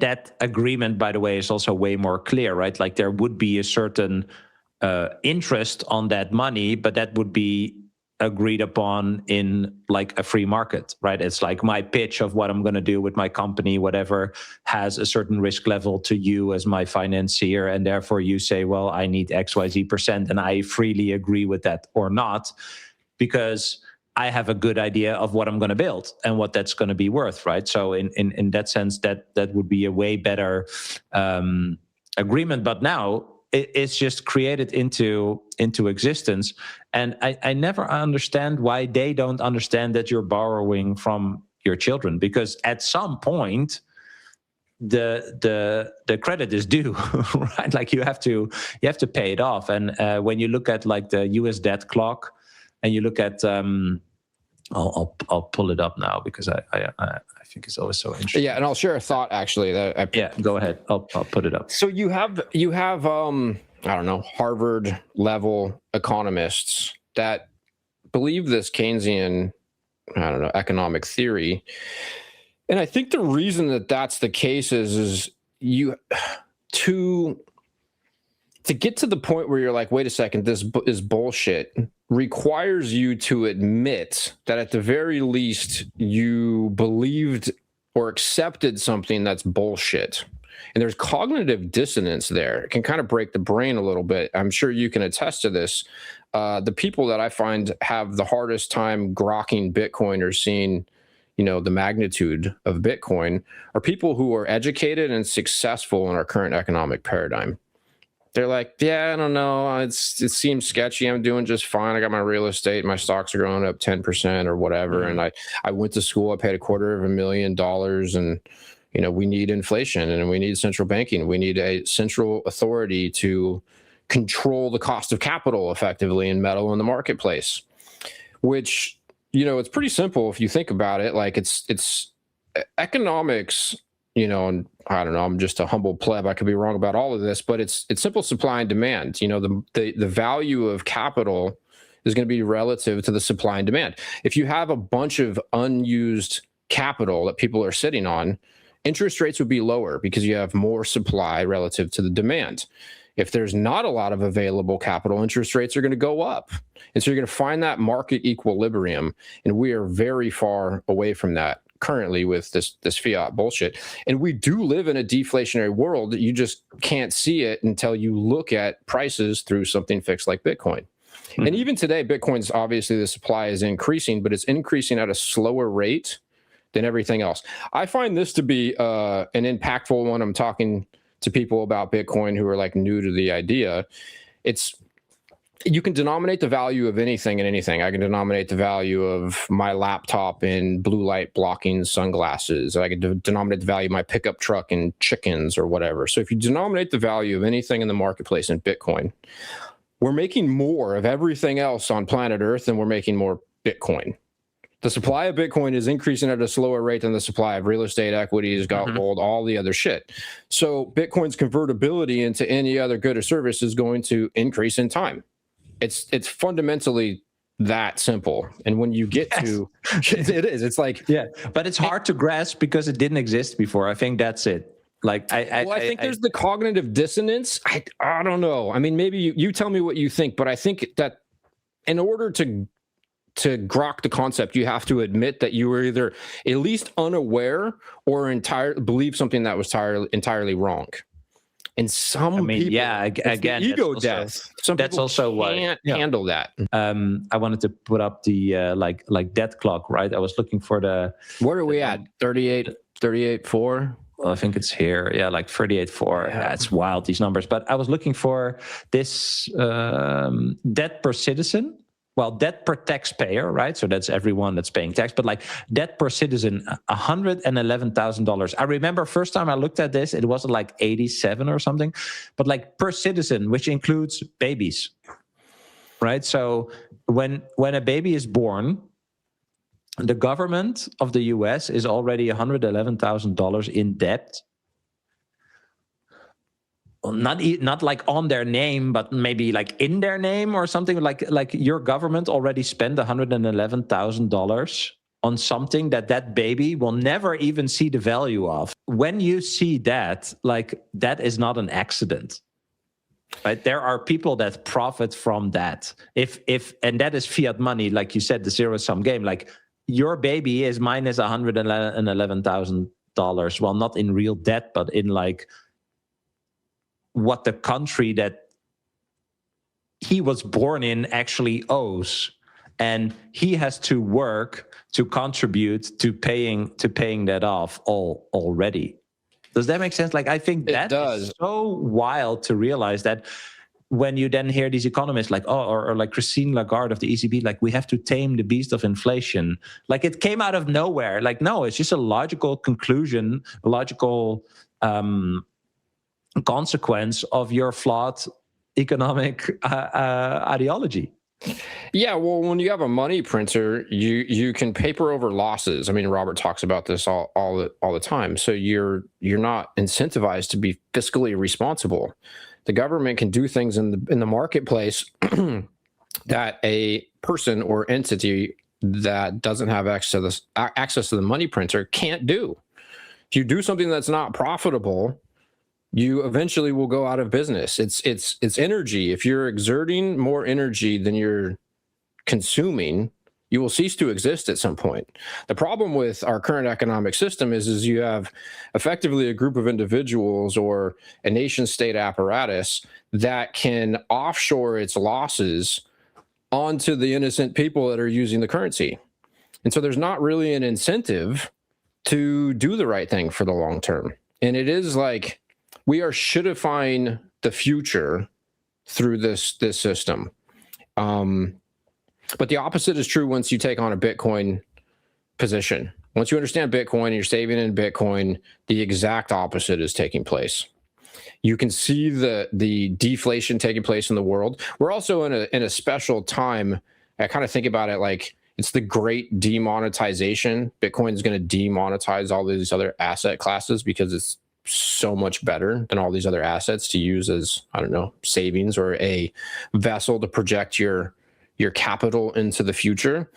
that agreement, by the way, is also way more clear, right? Like there would be a certain interest on that money, but that would be agreed upon in like a free market, right? It's like my pitch of what I'm going to do with my company, whatever, has a certain risk level to you as my financier, and therefore you say, well, I need XYZ%, and I freely agree with that or not, because I have a good idea of what I'm going to build and what that's going to be worth, right? So in that sense, that would be a way better agreement. But now it's just created into existence. And I never understand why they don't understand that you're borrowing from your children, because at some point the credit is due, right? Like you have to pay it off. And when you look at like the US debt clock, and you look at I'll pull it up now, because I think it's always so interesting. Yeah, and I'll share a thought actually. Go ahead. I'll put it up. So you have I don't know, Harvard level economists that believe this Keynesian, I don't know, economic theory, and I think the reason that that's the case is you to get to the point where you're like, wait a second, this is bullshit, requires you to admit that at the very least you believed or accepted something that's bullshit. And there's cognitive dissonance there. It can kind of break the brain a little bit. I'm sure you can attest to this. The people that I find have the hardest time grokking Bitcoin or seeing, the magnitude of Bitcoin are people who are educated and successful in our current economic paradigm. They're like, yeah, I don't know. It seems sketchy. I'm doing just fine. I got my real estate. My stocks are growing up 10% or whatever. Mm-hmm. And I went to school. I paid $250,000. And, we need inflation, and we need central banking. We need a central authority to control the cost of capital effectively and meddle in the marketplace, which, it's pretty simple if you think about it. Like it's economics, and I don't know, I'm just a humble pleb. I could be wrong about all of this, but it's simple supply and demand. The value of capital is going to be relative to the supply and demand. If you have a bunch of unused capital that people are sitting on, interest rates would be lower because you have more supply relative to the demand. If there's not a lot of available capital, interest rates are going to go up. And so you're going to find that market equilibrium. And we are very far away from that currently with this fiat bullshit. And we do live in a deflationary world. You just can't see it until you look at prices through something fixed like Bitcoin. Mm-hmm. And even today, Bitcoin's obviously the supply is increasing, but it's increasing at a slower rate than everything else. I find this to be an impactful one. I'm talking to people about Bitcoin who are like new to the idea. You can denominate the value of anything and anything. I can denominate the value of my laptop in blue light blocking sunglasses. I can denominate the value of my pickup truck in chickens or whatever. So if you denominate the value of anything in the marketplace in Bitcoin, we're making more of everything else on planet Earth than we're making more Bitcoin. The supply of Bitcoin is increasing at a slower rate than the supply of real estate, equities, gold, all the other shit. So Bitcoin's convertibility into any other good or service is going to increase in time. It's fundamentally that simple. And when you get to it is, it's like, yeah, but it's hard to grasp because it didn't exist before. I think that's it. Like I think there's the cognitive dissonance. I don't know. I mean, maybe you tell me what you think, but I think that in order to grok the concept, you have to admit that you were either at least unaware or believe something that was entirely wrong. And some people, yeah, again, ego death. Some that's people also can't handle that. I wanted to put up the like dead clock, right? I was looking for the. What are we at? 38.4. Well, I think it's here. Yeah, like 38.4. Yeah, it's wild, these numbers. But I was looking for this debt per citizen. Well, debt per taxpayer, right? So that's everyone that's paying tax. But like debt per citizen, $111,000. I remember first time I looked at this, it wasn't like 87 or something, but like per citizen, which includes babies, right? So when a baby is born, the government of the US is already $111,000 in debt. Not like on their name, but maybe like in their name or something. Like your government already spent $111,000 on something that baby will never even see the value of. When you see that, like that is not an accident. Right? There are people that profit from that. And that is fiat money, like you said, the zero-sum game. Like your baby is minus $111,000. Well, not in real debt, but in like what the country that he was born in actually owes, and he has to work to contribute to paying that off already. Does that make sense? Like I think that is so wild to realize that when you then hear these economists like or like Christine Lagarde of the ECB, like we have to tame the beast of inflation. Like it came out of nowhere. Like no, it's just a logical conclusion, a logical consequence of your flawed economic ideology. Yeah, well, when you have a money printer, you can paper over losses. I mean, Robert talks about this all the time. So you're not incentivized to be fiscally responsible. The government can do things in the marketplace that a person or entity that doesn't have access to the money printer can't do. If you do something that's not profitable, you eventually will go out of business. It's energy. If you're exerting more energy than you're consuming, you will cease to exist at some point. The problem with our current economic system is you have effectively a group of individuals or a nation state apparatus that can offshore its losses onto the innocent people that are using the currency. And so there's not really an incentive to do the right thing for the long term. And it is like, we are shittifying the future through this system. But the opposite is true once you take on a Bitcoin position. Once you understand Bitcoin and you're saving in Bitcoin, the exact opposite is taking place. You can see the deflation taking place in the world. We're also in a special time. I kind of think about it like it's the great demonetization. Bitcoin is going to demonetize all these other asset classes because it's so much better than all these other assets to use as, I don't know, savings or a vessel to project your capital into the future.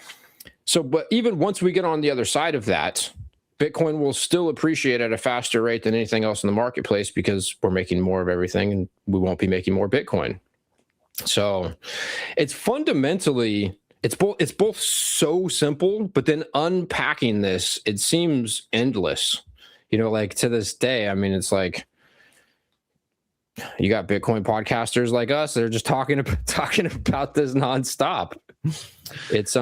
So, but even once we get on the other side of that, Bitcoin will still appreciate at a faster rate than anything else in the marketplace because we're making more of everything and we won't be making more Bitcoin. So it's fundamentally, it's both so simple, but then unpacking this, it seems endless. You know, like to this day, I mean, it's like you got Bitcoin podcasters like us. They're just talking about this nonstop. It's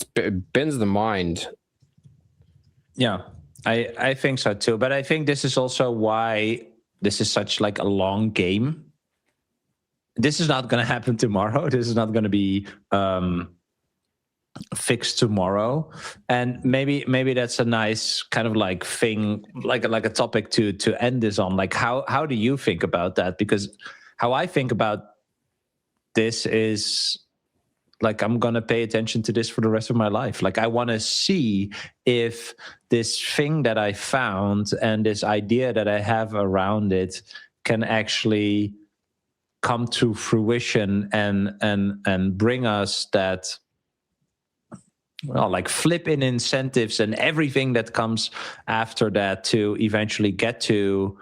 it bends the mind. Yeah, I think so too. But I think this is also why this is such like a long game. This is not going to happen tomorrow. This is not going to be fixed tomorrow, and maybe that's a nice kind of like thing, like a topic to end this on. Like how do you think about that? Because how I think about this is like I'm gonna pay attention to this for the rest of my life. Like I want to see if this thing that I found and this idea that I have around it can actually come to fruition and bring us that, well, like flip in incentives and everything that comes after that to eventually get to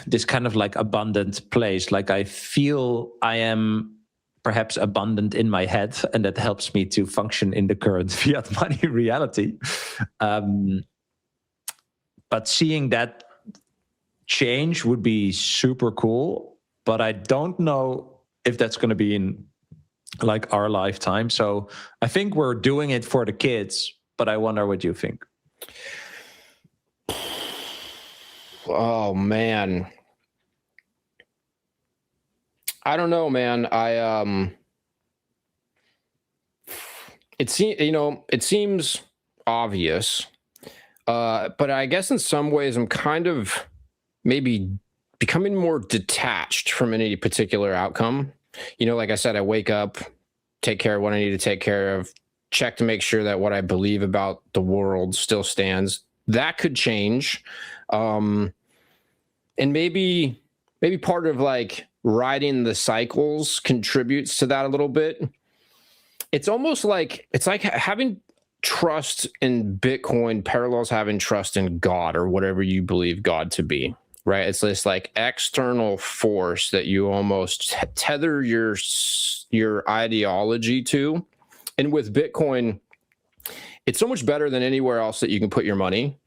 this kind of like abundant place. Like I feel I am perhaps abundant in my head, and that helps me to function in the current fiat money reality. But seeing that change would be super cool, but I don't know if that's going to be in like our lifetime. So I think we're doing it for the kids, but I wonder what you think. Oh man, I don't know, man. It seems obvious, but I guess in some ways I'm kind of maybe becoming more detached from any particular outcome. Like I said, I wake up, take care of what I need to take care of, check to make sure that what I believe about the world still stands. That could change. And maybe part of like riding the cycles contributes to that a little bit. It's almost like, it's like having trust in Bitcoin parallels having trust in God or whatever you believe God to be, right? It's this like external force that you almost tether your ideology to. And with Bitcoin, it's so much better than anywhere else that you can put your money.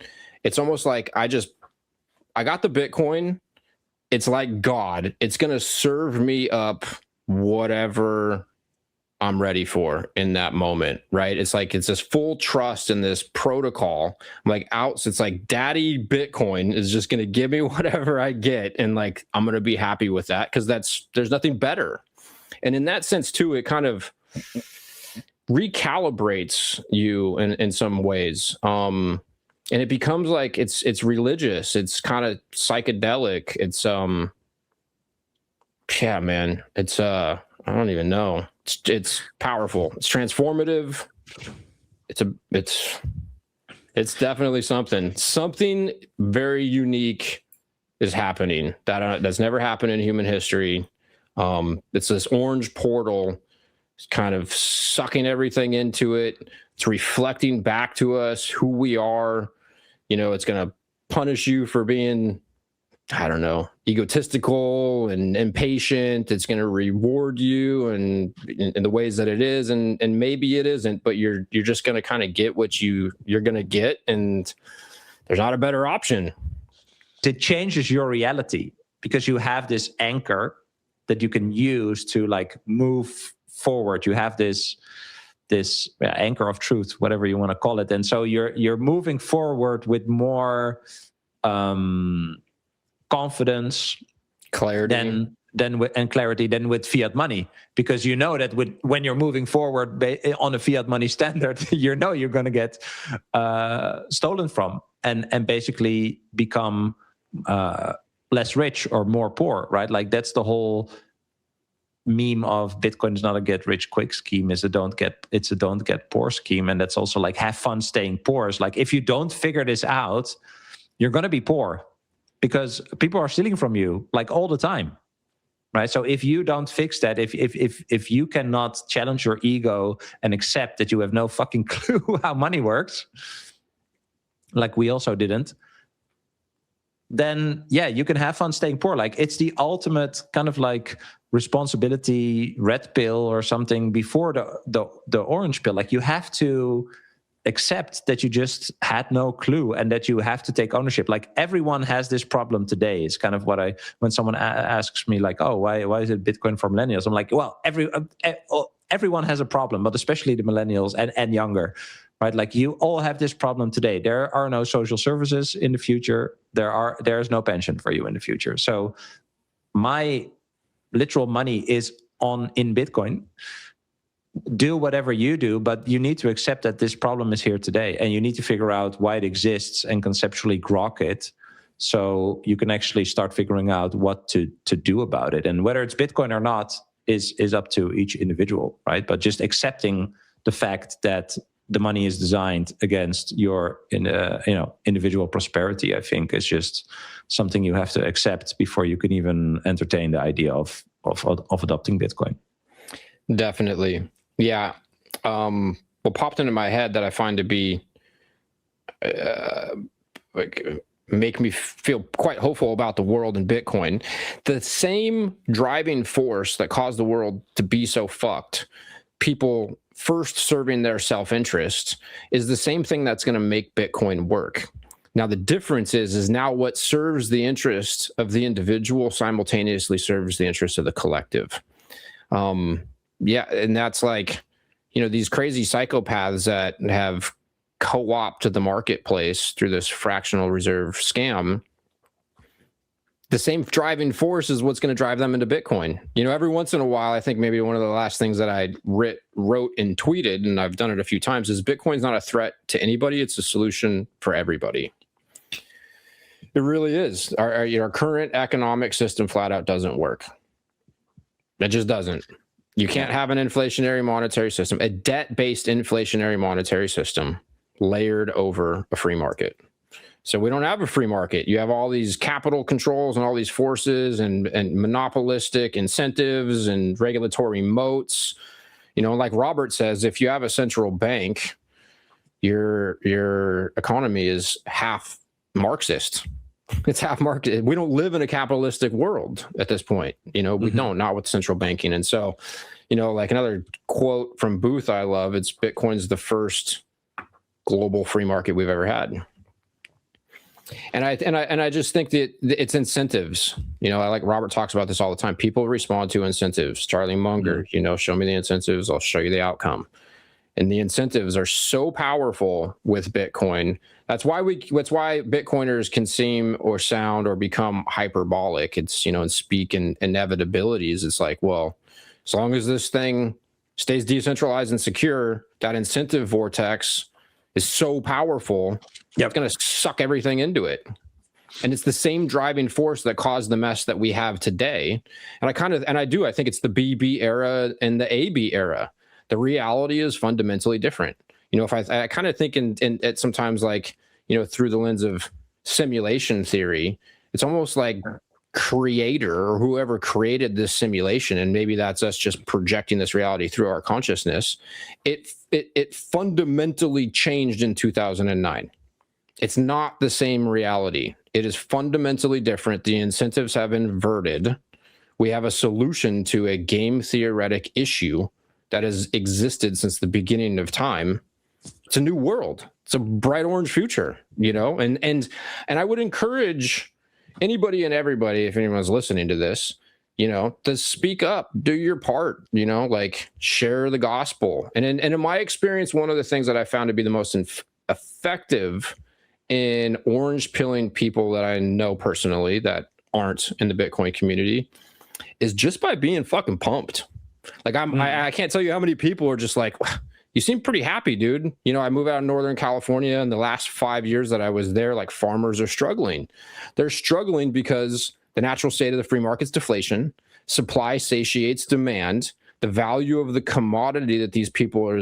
It's almost like I got the Bitcoin. It's like God. It's going to serve me up whatever I'm ready for in that moment, right? It's like it's this full trust in this protocol. I'm like out. It's like Daddy Bitcoin is just going to give me whatever I get, and like I'm going to be happy with that because there's nothing better. And in that sense too, it kind of recalibrates you in some ways. And it becomes like it's religious. It's kind of psychedelic. It's yeah, man. It's I don't even know. It's powerful. It's transformative. It's definitely something very unique is happening that's never happened in human history. It's this orange portal. It's kind of sucking everything into it. It's reflecting back to us who we are. It's going to punish you for being, I don't know, egotistical and impatient. It's going to reward you and in the ways that it is. And maybe it isn't, but you're just going to kind of get what you're going to get. And there's not a better option. It changes your reality because you have this anchor that you can use to like move forward. You have this anchor of truth, whatever you want to call it. And so you're moving forward with more confidence, clarity, clarity than with fiat money, because you know that when you're moving forward on a fiat money standard, you're going to get stolen from and basically become less rich or more poor, right? Like that's the whole meme of Bitcoin is not a get rich quick scheme. It's a don't get poor scheme. And that's also like have fun staying poor. It's like if you don't figure this out, you're going to be poor because people are stealing from you like all the time, right? So if you don't fix that, if you cannot challenge your ego and accept that you have no fucking clue how money works, like we also didn't, then yeah, you can have fun staying poor. Like it's the ultimate kind of like responsibility red pill or something before the orange pill. Like you have to accept that you just had no clue and that you have to take ownership. Like everyone has this problem today. It's kind of what when someone asks me like, oh, why is it Bitcoin for millennials? I'm like, well, everyone has a problem, but especially the millennials and younger, right? Like you all have this problem today. There are no social services in the future. There is no pension for you in the future. So my literal money is in Bitcoin. Do whatever you do, but you need to accept that this problem is here today, and you need to figure out why it exists and conceptually grok it, so you can actually start figuring out what to do about it. And whether it's Bitcoin or not, is up to each individual, right? But just accepting the fact that the money is designed against your individual prosperity, I think, is just something you have to accept before you can even entertain the idea of adopting Bitcoin. Definitely. Yeah. What popped into my head that I find to be make me feel quite hopeful about the world and Bitcoin. The same driving force that caused the world to be so fucked, people first serving their self-interest, is the same thing that's going to make Bitcoin work. Now, the difference is now what serves the interest of the individual simultaneously serves the interest of the collective. Yeah, and that's like, these crazy psychopaths that have co-opted the marketplace through this fractional reserve scam. The same driving force is what's going to drive them into Bitcoin. Every once in a while, I think maybe one of the last things that I wrote and tweeted, and I've done it a few times, is Bitcoin's not a threat to anybody. It's a solution for everybody. It really is. Our current economic system flat out doesn't work. It just doesn't. You can't have an inflationary monetary system, a debt-based inflationary monetary system layered over a free market. So we don't have a free market. You have all these capital controls and all these forces and monopolistic incentives and regulatory moats. Like Robert says, if you have a central bank, your economy is half Marxist. It's half market. We don't live in a capitalistic world at this point. We don't, not with central banking. And so, like another quote from Booth I love, it's Bitcoin's the first global free market we've ever had. And I just think that it's incentives. I like Robert talks about this all the time. People respond to incentives. Charlie Munger, show me the incentives, I'll show you the outcome. And the incentives are so powerful with Bitcoin. That's why Bitcoiners can seem or sound or become hyperbolic. It's, and speak in inevitabilities. It's like, well, as long as this thing stays decentralized and secure, that incentive vortex is so powerful, it's going to suck everything into it. And it's the same driving force that caused the mess that we have today. And I think it's the BB era and the AB era. The reality is fundamentally different. If I kind of think in sometimes like, through the lens of simulation theory, it's almost like creator or whoever created this simulation, and maybe that's us just projecting this reality through our consciousness. It fundamentally changed in 2009. It's not the same reality. It is fundamentally different. The incentives have inverted. We have a solution to a game theoretic issue that has existed since the beginning of time. It's a new world. It's a bright orange future, and I would encourage anybody and everybody, if anyone's listening to this, to speak up, do your part, like share the gospel. And in my experience, one of the things that I found to be the most effective in orange pilling people that I know personally that aren't in the Bitcoin community is just by being fucking pumped. Like I can't tell you how many people are just like, you seem pretty happy, dude. I moved out of Northern California, and the last 5 years that I was there, like farmers are struggling. They're struggling because the natural state of the free market's deflation, supply satiates demand, the value of the commodity that these people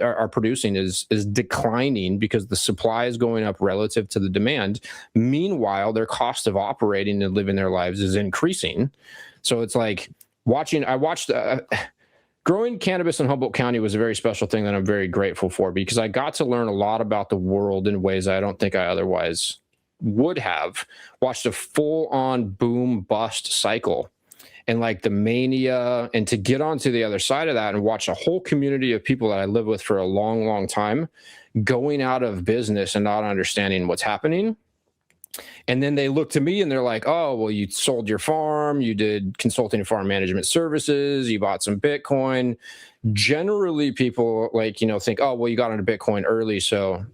are producing is declining because the supply is going up relative to the demand. Meanwhile, their cost of operating and living their lives is increasing. So it's like growing cannabis in Humboldt County was a very special thing that I'm very grateful for, because I got to learn a lot about the world in ways I don't think I otherwise would have. Watched a full-on boom bust cycle and like the mania, and to get onto the other side of that and watch a whole community of people that I lived with for a long, long time going out of business and not understanding what's happening. And then they look to me and they're like, oh, well, you sold your farm, you did consulting and farm management services, you bought some Bitcoin. Generally, people think, oh, well, you got into Bitcoin early, so,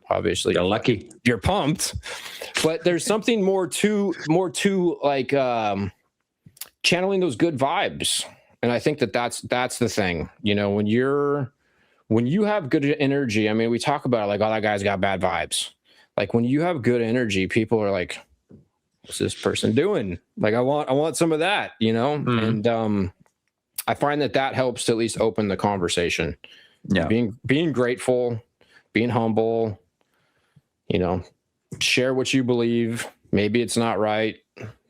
obviously you're lucky. You're pumped. But there's something more to like channeling those good vibes. And I think that's the thing. When you have good energy, I mean, we talk about it like, oh, that guy's got bad vibes. Like when you have good energy, people are like, what's this person doing? Like, I want some of that, And I find that helps to at least open the conversation. Yeah. Being grateful, being humble, share what you believe. Maybe it's not right,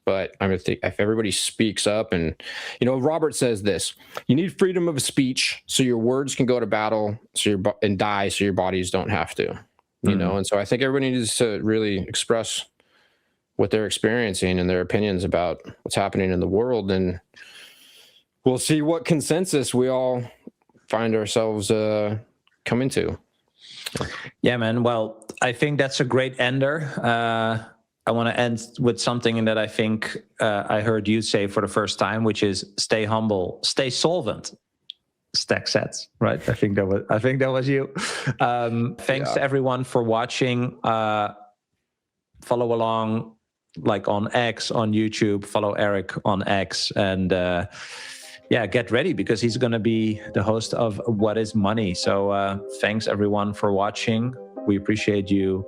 but I'm going to think if everybody speaks up and, Robert says this, you need freedom of speech so your words can go to battle and die so your bodies don't have to, and so I think everybody needs to really express what they're experiencing and their opinions about what's happening in the world. And we'll see what consensus we all find ourselves coming to. Yeah, man. Well, I think that's a great ender. I want to end with something that I think I heard you say for the first time, which is stay humble, stay solvent. Stack sets, right? I think that was you. Thanks to everyone for watching. Follow along, like on X, on YouTube. Follow Eric on X, and get ready because he's going to be the host of What Is Money. So thanks everyone for watching. We appreciate you,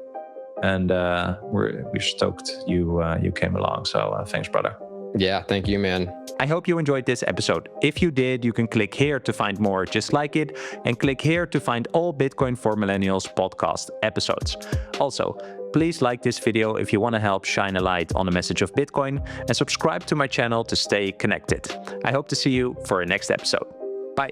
and we're stoked you came along. So thanks, brother. Yeah, thank you, man. I hope you enjoyed this episode. If you did, you can click here to find more just like it, and click here to find all Bitcoin for Millennials podcast episodes. Also, please like this video if you want to help shine a light on the message of Bitcoin, and subscribe to my channel to stay connected. I hope to see you for a next episode. Bye.